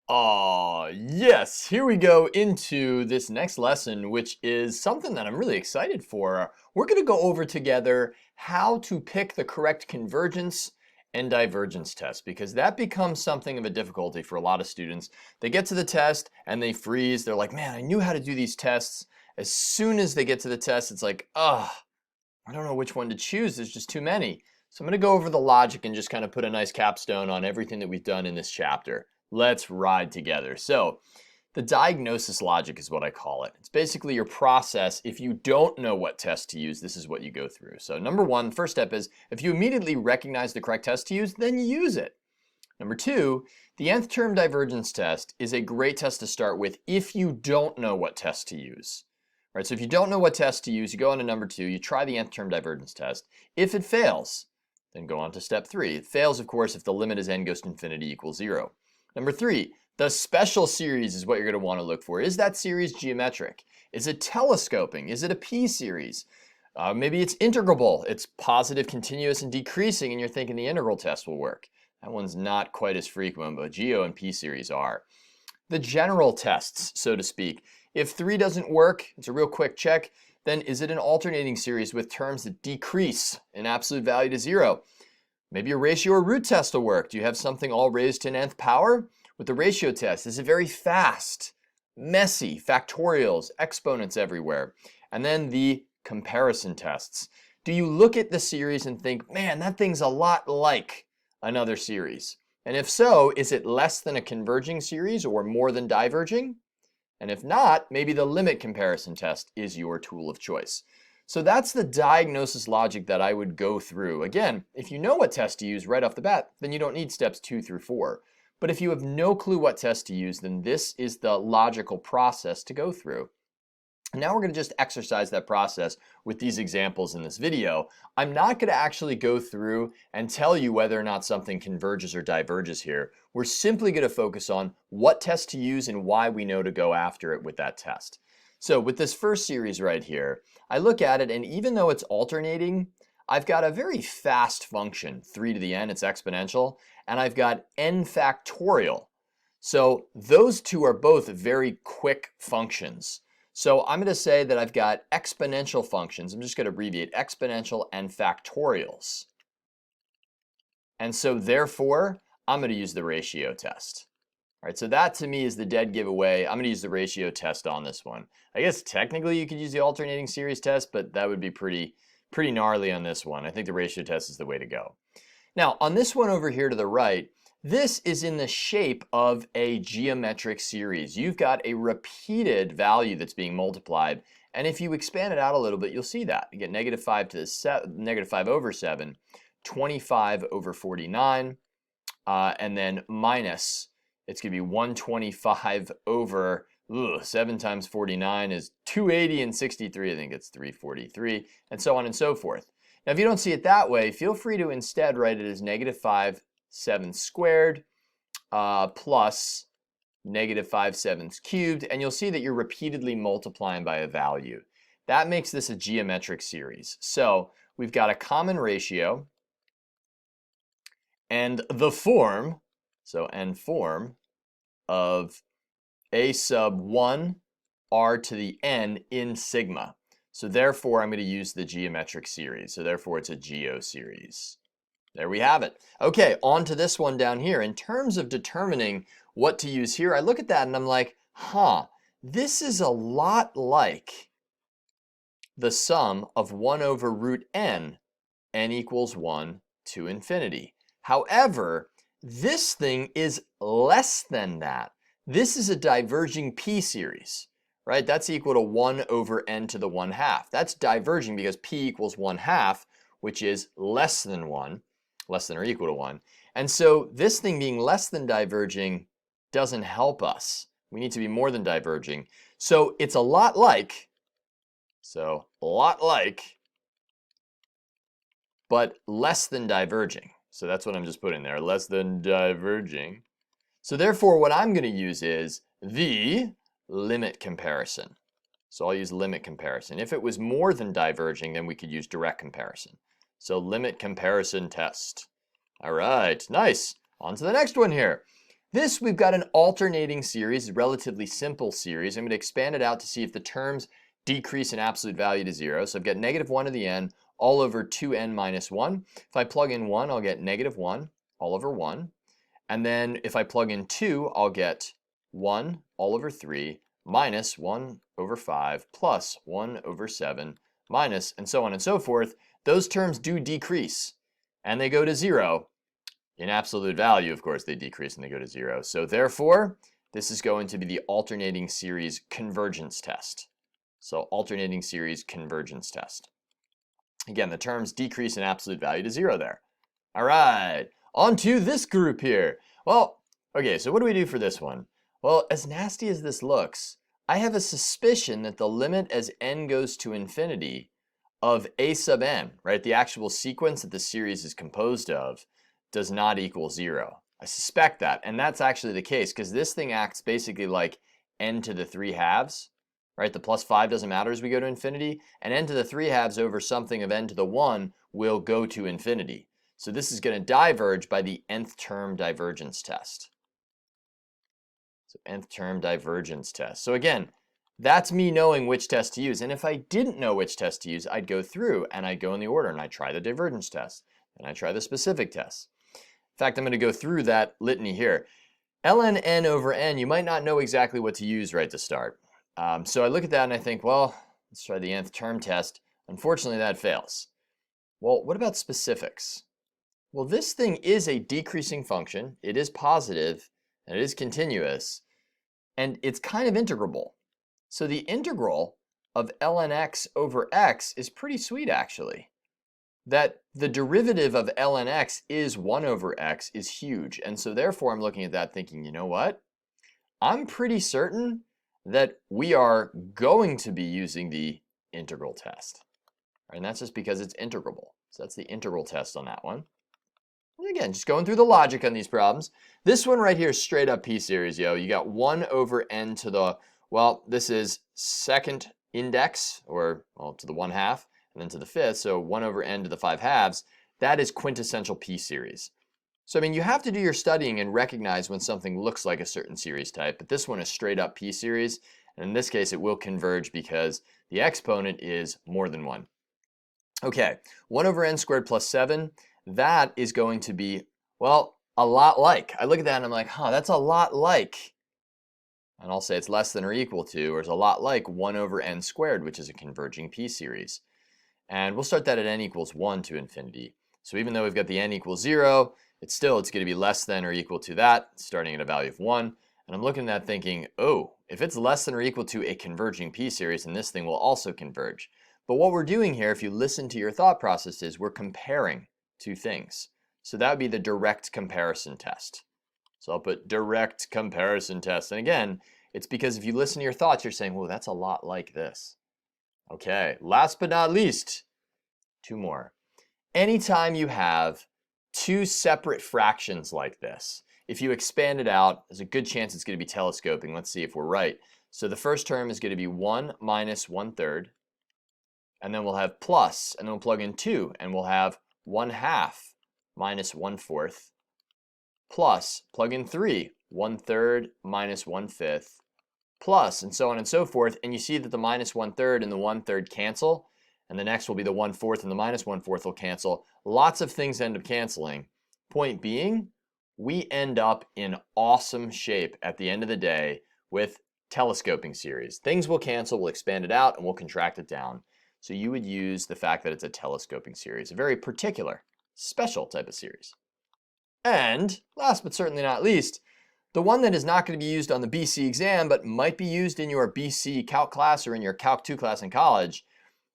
Yes, here we go into this next lesson, which is something that I'm really excited for. We're going to go over together how to pick the correct convergence and divergence test, because that becomes something of a difficulty for a lot of students. They get to the test and they freeze. They're like, man, I knew how to do these tests. As soon as they get to the test, it's like, I don't know which one to choose. There's just too many. So I'm going to go over the logic and just kind of put a nice capstone on everything that we've done in this chapter. Let's ride together. So the diagnosis logic is what I call it. It's basically your process. If you don't know what test to use, this is what you go through. So number one, first step is if you immediately recognize the correct test to use, then you use it. Number two, the nth term divergence test is a great test to start with if you don't know what test to use. Right, so if you don't know what test to use, you go on to number two, you try the nth term divergence test. If it fails, then go on to step three. It fails, of course, if the limit as n goes to infinity equals 0. Number three, the special series is what you're going to want to look for. Is that series geometric? Is it telescoping? Is it a p-series? Maybe it's integrable. It's positive, continuous, and decreasing, and you're thinking the integral test will work. That one's not quite as frequent, but geo and p-series are. The general tests, so to speak. If 3 doesn't work, it's a real quick check, then is it an alternating series with terms that decrease in absolute value to 0? Maybe a ratio or root test will work. Do you have something all raised to an nth power? With the ratio test, is it very fast, messy, factorials, exponents everywhere? And then the comparison tests. Do you look at the series and think, man, that thing's a lot like another series? And if so, is it less than a converging series or more than diverging? And if not, maybe the limit comparison test is your tool of choice. So that's the diagnosis logic that I would go through. Again, if you know what test to use right off the bat, then you don't need steps 2 through 4. But if you have no clue what test to use, then this is the logical process to go through. And now we're going to just exercise that process with these examples in this video. I'm not going to actually go through and tell you whether or not something converges or diverges here. We're simply going to focus on what test to use and why we know to go after it with that test. So with this first series right here, I look at it, and even though it's alternating, I've got a very fast function, 3 to the n, it's exponential, and I've got n factorial. So those two are both very quick functions. So I'm going to say that I've got exponential functions. I'm just going to abbreviate exponential and factorials. And so therefore, I'm going to use the ratio test. All right, so that to me is the dead giveaway. I'm going to use the ratio test on this one. I guess technically you could use the alternating series test, but that would be pretty gnarly on this one. I think the ratio test is the way to go. Now, on this one over here to the right, this is in the shape of a geometric series. You've got a repeated value that's being multiplied, and if you expand it out a little bit, you'll see that. You get -5 over 7, 25 over 49, and then minus, it's going to be 125 over 7 times 49 is 280, and 63, I think it's 343, and so on and so forth. Now, if you don't see it that way, feel free to instead write it as -5 7 squared plus -5 7 cubed, and you'll see that you're repeatedly multiplying by a value. That makes this a geometric series. So we've got a common ratio, and the form, so n form, of a sub 1 r to the n in sigma. So therefore, I'm going to use the geometric series. So therefore, it's a geo series. There we have it. Okay, on to this one down here. In terms of determining what to use here, I look at that and I'm like, this is a lot like the sum of 1 over root n equals 1 to infinity. However, this thing is less than that. This is a diverging p-series, right? That's equal to 1 over n to the 1/2. That's diverging because p equals 1/2, which is less than 1. Less than or equal to 1. And so this thing being less than diverging doesn't help us. We need to be more than diverging. So it's a lot like, but less than diverging. So that's what I'm just putting there, less than diverging. So therefore, what I'm going to use is the limit comparison. So I'll use limit comparison. If it was more than diverging, then we could use direct comparison. So limit comparison test. All right, nice. On to the next one here. This, we've got an alternating series, a relatively simple series. I'm going to expand it out to see if the terms decrease in absolute value to 0. So I've got negative 1 to the n all over 2n minus 1. If I plug in 1, I'll get negative 1 all over 1. And then if I plug in 2, I'll get 1 all over 3 minus 1 over 5 plus 1 over 7 minus, and so on and so forth. Those terms do decrease, and they go to 0. In absolute value, of course, they decrease and they go to 0. So therefore, this is going to be the alternating series convergence test. So alternating series convergence test. Again, the terms decrease in absolute value to 0 there. All right, on to this group here. Well, okay, so what do we do for this one? Well, as nasty as this looks, I have a suspicion that the limit as n goes to infinity of a sub n, right, the actual sequence that the series is composed of, does not equal 0. I suspect that, and that's actually the case, because this thing acts basically like n to the 3 halves, right? The plus 5 doesn't matter as we go to infinity, and n to the 3 halves over something of n to the 1 will go to infinity. So this is going to diverge by the nth term divergence test. So nth term divergence test. So again, that's me knowing which test to use. And if I didn't know which test to use, I'd go through and I'd go in the order and I'd try the divergence test and I'd try the specific tests. In fact, I'm going to go through that litany here. ln n over n, you might not know exactly what to use right to start. So I look at that and I think, well, let's try the nth term test. Unfortunately, that fails. Well, what about specifics? Well, this thing is a decreasing function. It is positive and it is continuous, and it's kind of integrable. So the integral of ln x over x is pretty sweet, actually. That the derivative of ln x is 1 over x is huge. And so therefore, I'm looking at that thinking, you know what? I'm pretty certain that we are going to be using the integral test. And that's just because it's integrable. So that's the integral test on that one. And again, just going through the logic on these problems. This one right here is straight up p-series, yo. You got 1 over n to the, well, this is second index, or, well, to the 1/2, and then to the 5th, so 1 over n to the 5 halves. That is quintessential p-series. So, I mean, you have to do your studying and recognize when something looks like a certain series type, but this one is straight up p-series, and in this case, it will converge because the exponent is more than 1. Okay, 1 over n squared plus 7, that is going to be, well, a lot like. I look at that and I'm like, huh, that's a lot like, and I'll say it's less than or equal to, or it's a lot like 1 over n squared, which is a converging p-series. And we'll start that at n equals 1 to infinity. So even though we've got the n equals 0, it's going to be less than or equal to that, starting at a value of 1. And I'm looking at that thinking, oh, if it's less than or equal to a converging p-series, then this thing will also converge. But what we're doing here, if you listen to your thought process, is we're comparing two things. So that would be the direct comparison test. So I'll put direct comparison test. And again, it's because if you listen to your thoughts, you're saying, well, that's a lot like this. Okay, last but not least, 2 more. Anytime you have 2 separate fractions like this, if you expand it out, there's a good chance it's going to be telescoping. Let's see if we're right. So the first term is going to be 1 minus 1/3. And then we'll have plus, and then we'll plug in 2, and we'll have 1/2 minus 1/4 plus, plug in 3, 1/3 minus 1/5 plus, and so on and so forth. And you see that the minus 1/3 and the 1/3 cancel, and the next will be the 1/4 and the minus 1/4 will cancel. Lots of things end up canceling. Point being, we end up in awesome shape at the end of the day with telescoping series. Things will cancel, we'll expand it out, and we'll contract it down. So you would use the fact that it's a telescoping series, a very particular, special type of series. And last but certainly not least, the one that is not going to be used on the BC exam, but might be used in your BC Calc class or in your Calc 2 class in college.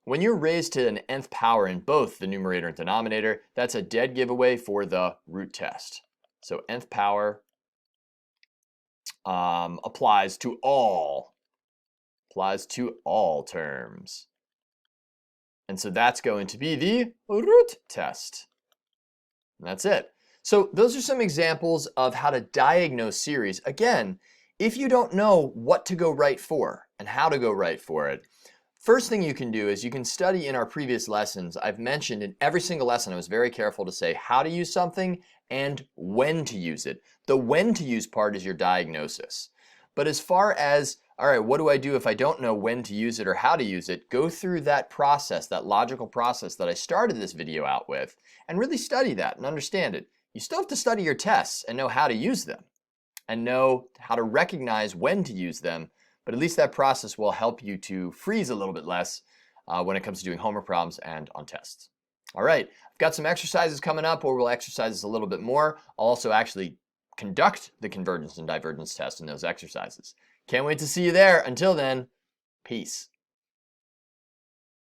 When you're raised to an nth power in both the numerator and denominator, that's a dead giveaway for the root test. So nth power applies to all terms. And so that's going to be the root test. And that's it. So those are some examples of how to diagnose series. Again, if you don't know what to go right for and how to go right for it, first thing you can do is you can study in our previous lessons. I've mentioned in every single lesson, I was very careful to say how to use something and when to use it. The when to use part is your diagnosis. But as far as, all right, what do I do if I don't know when to use it or how to use it? Go through that process, that logical process that I started this video out with, and really study that and understand it. You still have to study your tests and know how to use them and know how to recognize when to use them, but at least that process will help you to freeze a little bit less when it comes to doing homework problems and on tests. All right, I've got some exercises coming up where we'll exercise this a little bit more. I'll also actually conduct the convergence and divergence test in those exercises. Can't wait to see you there. Until then, peace.